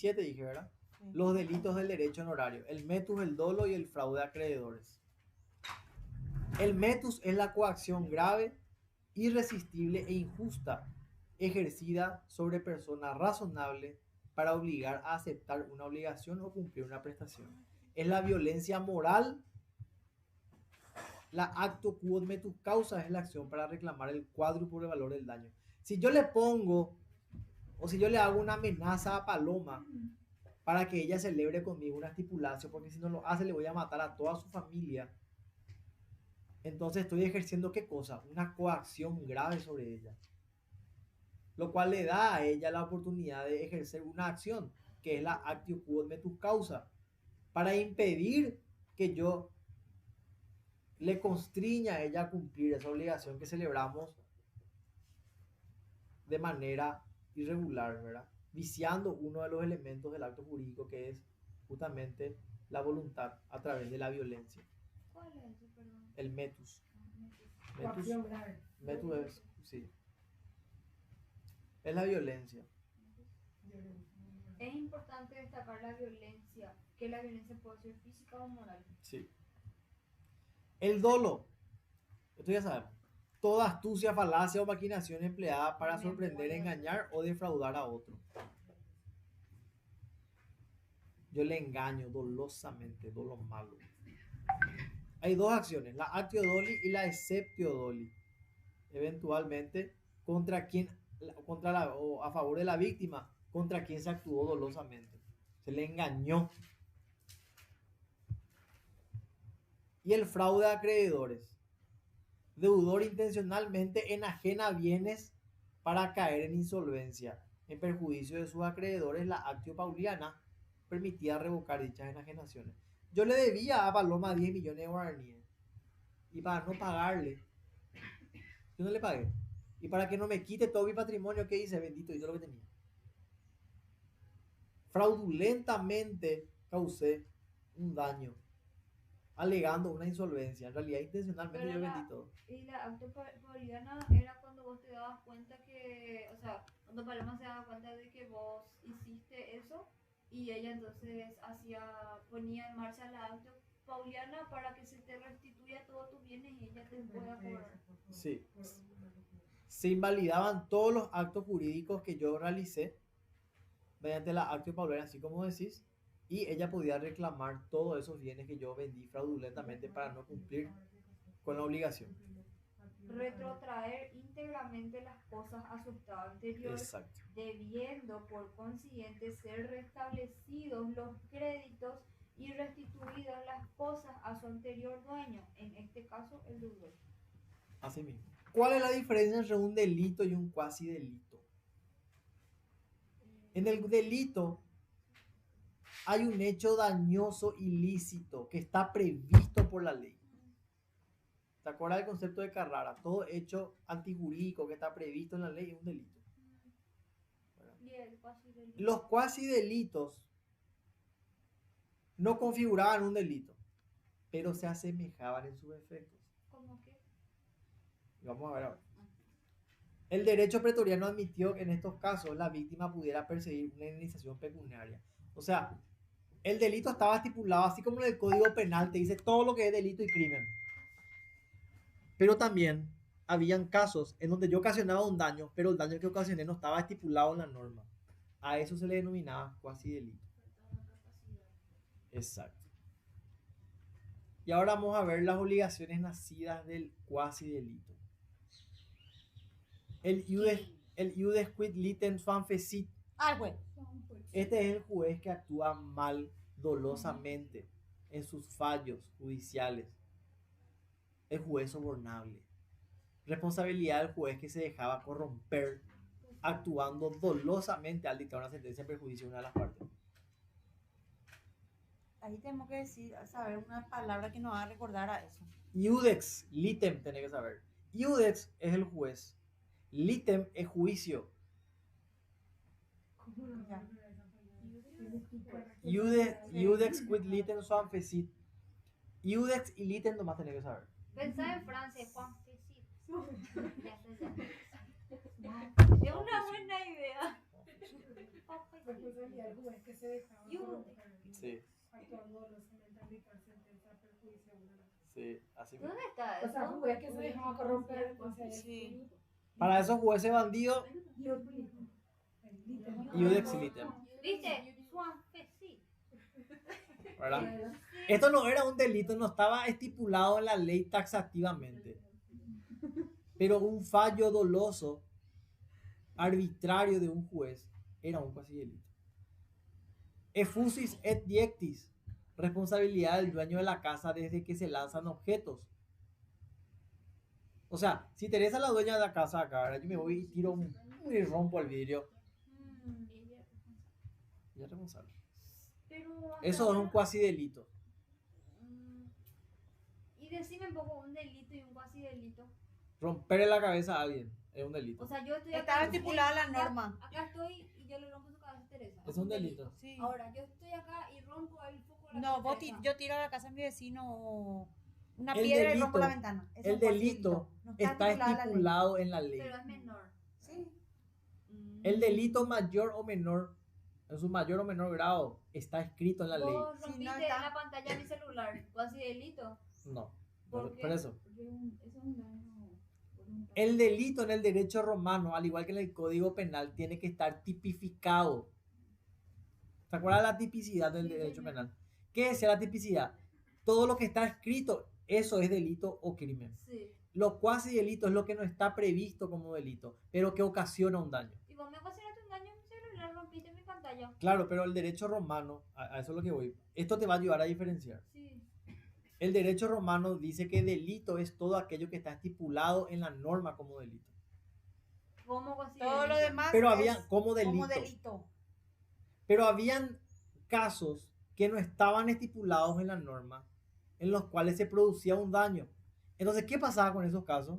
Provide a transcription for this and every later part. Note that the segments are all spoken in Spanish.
7 dije, ¿verdad? Sí. Los delitos del derecho en horario. El metus, el dolo y el fraude a acreedores. El metus es la coacción grave, irresistible e injusta ejercida sobre persona razonable para obligar a aceptar una obligación o cumplir una prestación. Es la violencia moral. La acto quod metus causa es la acción para reclamar el cuádruple valor del daño. Si yo le pongo o si yo le hago una amenaza a Paloma para que ella celebre conmigo una estipulación, porque si no lo hace le voy a matar a toda su familia, entonces estoy ejerciendo ¿qué cosa? Una coacción grave sobre ella, lo cual le da a ella la oportunidad de ejercer una acción, que es la actio quod metus causa, para impedir que yo le constriña a ella a cumplir esa obligación que celebramos de manera irregular, ¿verdad? Viciando uno de los elementos del acto jurídico, que es justamente la voluntad a través de la violencia. ¿Cuál es ese, perdón? El metus. Coacción grave. Metus es, sí. Es la violencia. Es importante destacar la violencia, que la violencia puede ser física o moral. Sí. El dolo. Esto ya sabemos. Toda astucia, falacia o maquinación empleada para sorprender, engañar o defraudar a otro. Yo le engaño dolosamente, dolo malo. Hay dos acciones, la actio doli y la exceptio doli. Eventualmente, contra quien, o a favor de la víctima, contra quien se actuó dolosamente. Se le engañó. Y el fraude a acreedores. Deudor intencionalmente enajena bienes para caer en insolvencia, en perjuicio de sus acreedores. La actio pauliana permitía revocar dichas enajenaciones. Yo le debía a Paloma 10 millones de guaraníes y para no pagarle, yo no le pagué. Y para que no me quite todo mi patrimonio, ¿qué hice? Bendito, y todo lo que tenía. Fraudulentamente causé un daño, alegando una insolvencia. En realidad, intencionalmente Pero yo vendí todo. Y la acto pauliana era cuando vos te dabas cuenta que, o sea, cuando Paloma se daba cuenta de que vos hiciste eso y ella entonces ponía en marcha la acto pauliana para que se te restituya todos tus bienes y ella te pueda cobrar. Sí. Se invalidaban todos los actos jurídicos que yo realicé mediante la actio pauliana, así como decís, y ella podía reclamar todos esos bienes que yo vendí fraudulentamente para no cumplir con la obligación. Retrotraer íntegramente las cosas a su estado anterior, Exacto. debiendo por consiguiente ser restablecidos los créditos y restituidas las cosas a su anterior dueño, en este caso el deudor. Así mismo. ¿Cuál es la diferencia entre un delito y un cuasi delito? En el delito hay un hecho dañoso ilícito que está previsto por la ley. ¿Te acuerdas del concepto de Carrara? Todo hecho antijurídico que está previsto en la ley es un delito. Y el cuasi delito. Los cuasi delitos no configuraban un delito, pero se asemejaban en sus efectos. ¿Cómo qué? Vamos a ver ahora. El derecho pretoriano admitió que en estos casos la víctima pudiera perseguir una indemnización pecuniaria. O sea, el delito estaba estipulado, así como en el Código Penal te dice todo lo que es delito y crimen. Pero también habían casos en donde yo ocasionaba un daño, pero el daño que ocasioné no estaba estipulado en la norma. A eso se le denominaba cuasi delito. Exacto. Y ahora vamos a ver las obligaciones nacidas del cuasi delito. El iudex quid litem suam fecit. Güey. Este es el juez que actúa mal, dolosamente, en sus fallos judiciales. El juez sobornable. Responsabilidad del juez que se dejaba corromper, actuando dolosamente al dictar una sentencia en perjuicio de una de las partes. Ahí tenemos que saber una palabra que nos va a recordar a eso. Iudex litem, tenés que saber. Iudex es el juez. Litem es juicio. Iudex quid litem suam fecit. Iudex y litem nomás tenés que saber. Pensá en Francia, Juan Fecit. Es una buena idea. Responsabilidad del juez que se dejaba corromper, Sí, actuando dolosamente al dictar sentencia perjudicial. sí, así mismo. ¿Dónde está O sea, eso? juez que se dejaba corromper, entonces Sí. Para esos jueces bandidos, Iudex litem, ¿Viste? Suave, sí. ¿verdad? Esto no era un delito, no estaba estipulado en la ley taxativamente. Pero un fallo doloso, arbitrario de un juez, era un cuasi delito. Effusis et diectis, responsabilidad del dueño de la casa desde que se lanzan objetos. O sea, si Teresa es la dueña de la casa acá, ¿verdad? Yo me voy y tiro y rompo el vidrio. Ya es responsable. Pero Eso es un cuasi delito. Y decime un poco un delito y un cuasi delito. Romperle la cabeza a alguien es un delito. O sea, yo estoy Estaba acá. estipulada la acá- norma. Acá estoy y yo le rompo su cabeza a Teresa. Es un delito. Sí. Ahora, yo estoy acá y rompo el foco de la No, cabeza. yo tiro a la casa de mi vecino una El piedra y delito- rompo la ventana. Eso El es cuasi delito No está estipulada la ley. estipulado en la ley. Pero es menor. Sí. El delito mayor o menor, en su mayor o menor grado, está escrito en la ley. Vos Sí, no rompiste está. la pantalla de mi celular. Cuasi delito. No, ¿Por qué? por eso. Porque eso es un daño voluntario. El delito en el derecho romano, al igual que en el Código Penal, tiene que estar tipificado. ¿Se acuerdan la tipicidad del Sí, derecho señor. penal? ¿Qué es la tipicidad? Todo lo que está escrito, eso es delito o crimen. Sí. Lo cuasi delito es lo que no está previsto como delito, pero que ocasiona un daño. Y vos me ocasionaste un daño en mi celular, rompiste mi pantalla. Claro, pero el derecho romano, a eso es lo que voy. Esto te va a ayudar a diferenciar. Sí. El derecho romano dice que delito es todo aquello que está estipulado en la norma como delito. ¿Cómo cuasi Todo lo delito? demás Pero es había como delito. como delito. Pero habían casos que no estaban estipulados en la norma, en los cuales se producía un daño. Entonces, ¿qué pasaba con esos casos?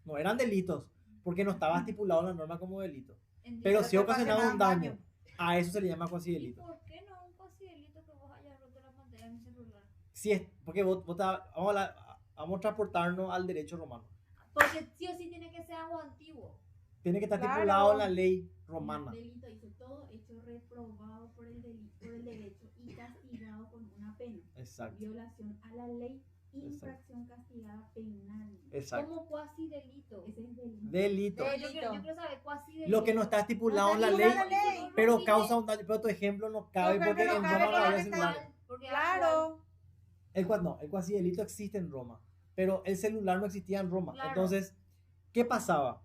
No eran delitos, porque no estaba estipulado en la norma como delito. Entiendo. Pero Pero sí te ocasionaba un ocasionaba daño. A eso se le llama cuasi ¿Y delito. por qué no un cuasi delito que vos hayas roto la pantalla de mi celular? Si es, porque vamos a transportarnos al derecho romano. Porque sí o sí tiene que ser algo antiguo. Tiene que estar Claro. estipulado en la ley romana. Delito hizo todo hecho reprobado por el derecho y castigado con una pena. Exacto, Violación a la ley, infracción castigada penal. exacto. ¿Cómo cuasi delito? Ese es delito. Delito. Yo quiero saber cuasi delito. Lo que no está estipulado en la está ley, estipulado en la ley. pero causa un daño. Pero tu ejemplo no cabe Tu porque ejemplo en no Roma cabe no había porque celular. Porque Claro. El cuasi delito existe en Roma, pero el celular no existía en Roma. Claro. Entonces, ¿qué pasaba?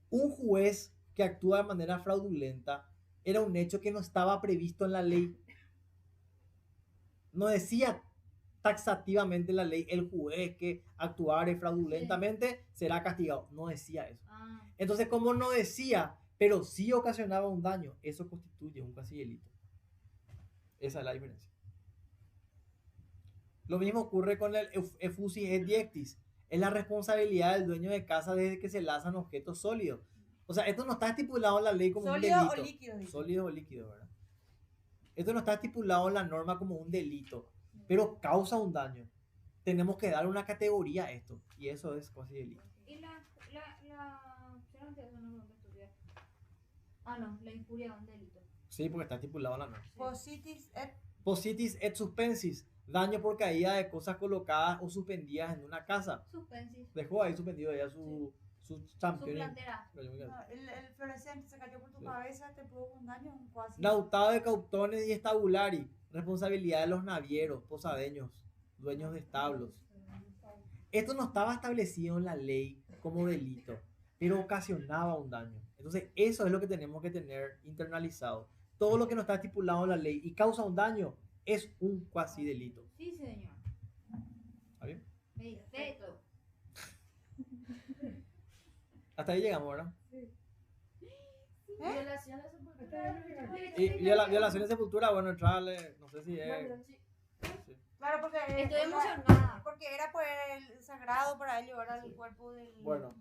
Un juez que actúa de manera fraudulenta era un hecho que no estaba previsto en la ley. No decía taxativamente en la ley el juez que actuare fraudulentamente será castigado. No decía eso. Ah, Entonces, como no decía, pero sí ocasionaba un daño, eso constituye un cuasi delito. Esa es la diferencia. Lo mismo ocurre con el effusis et diectis. Es la responsabilidad del dueño de casa desde que se lanzan objetos sólidos. O sea, esto no está estipulado en la ley como Sólido un o delito. líquido. dice. Sólido o líquido, ¿verdad? Esto no está estipulado en la norma como un delito, pero causa un daño. Tenemos que dar una categoría a esto, y eso es cuasi delito. y yo no entiendo, no me estudiar. Ah, no, la injuria es un delito. Sí, porque está estipulado en la norma. Positis et Positis et suspensis, daño por caída de cosas colocadas o suspendidas en una casa. Suspensis. Dejó ahí suspendido ya su Su champion. plantera. no, el fluorescente se cayó por tu Sí. cabeza, te produjo un daño, un cuasi. Lautado de cautones y estabulari, responsabilidad de los navieros, posadeños, dueños de establos. Esto no estaba establecido en la ley como delito, pero ocasionaba un daño. Entonces, eso es lo que tenemos que tener internalizado. Todo lo que no está estipulado en la ley y causa un daño es un cuasi delito. Sí, señor. ¿Está bien? Perfecto. Hasta ahí llegamos, ¿verdad? Violación a su cultura. Y violación de sepultura, bueno, entrarle, no sé si es... sí. Claro, porque Estoy era- emocionada. porque era por el sagrado para él llevar al cuerpo del Bueno.